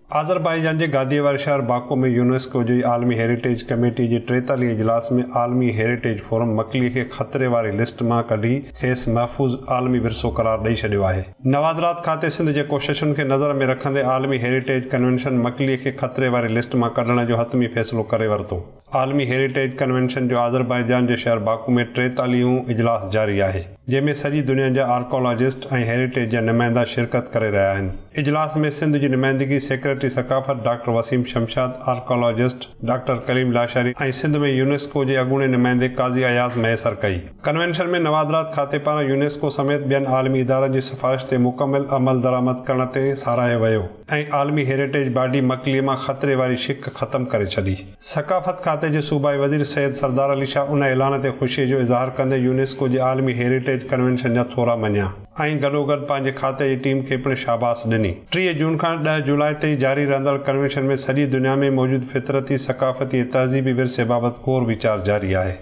Azerbaijan जे गादीअ वारे शहर Baku में यूनेस्को जी आलमी हेरिटेज कमेटी जे 43 इजलास में आलमी हेरिटेज फोरम मकलीء खे खतरे वारी लिस्ट मां कढी खेसि महफ़ूज़ आलमी विरसो करार ॾेई छॾियो आहे। नवाज़रात खाते सिंध जे कोशिशुनि खे नज़र में रखंदे आलमी हेरिटेज कन्वेंशन मकलीء खे खतरे वारी लिस्ट मां कढण जो हतमी फ़ैसिलो करे वरितो। आलमी हेरिटेज कन्वेंशन जो आज़रबाईजान जे शहर बाकू में 43 इजलास जारी आहे, जंहिंमें सॼी दुनिया जा आर्कोलॉजिस्ट ऐं हेरिटेज जा नुमाइंदा शिरकत करे रहिया आहिनि। इजलास में सिंध जी नुमाइंदगी सेक्रेटरी सकाफ़त doctor Waseem Shamshad, archaeologist doctor Karim Lashari ऐं सिंध में यूनेस्को जे अॻूणे नुमाइंदे काज़ी अयाज़ मैसर कई। कन्वेंशन में नवाज़रात खाते पारां यूनेस्को समेत ॿियनि आलमी इदारनि जी सिफ़ारिश ते मुकमिल अमल दरामद करण ते साराहियो वियो ऐं आलमी हेरिटेज बॉडी मकलीء मां खतरे वारी शिक ख़त्म करे छॾी। सकाफ़त खाते जे सूबाई वज़ीर सैयद सरदार अली शाह उन ऐलान ते ख़ुशीअ जो इज़हार कंदे यूनेस्को जी आलमी हेरिटेज कन्वेंशन जा थोरा मञिया ऐं गॾोगॾु पंहिंजे खाते जी टीम खे पिणु शाबाश ॾिनी। 3 जून खां 10 जुलाई ताईं जारी रहंदड़ कन्वेंशन में सॼी दुनिया में मौजूदु फितरती, सकाफ़ती ऐं तहज़ीबी विरसे बाबति गोर वीचार जारी आहे।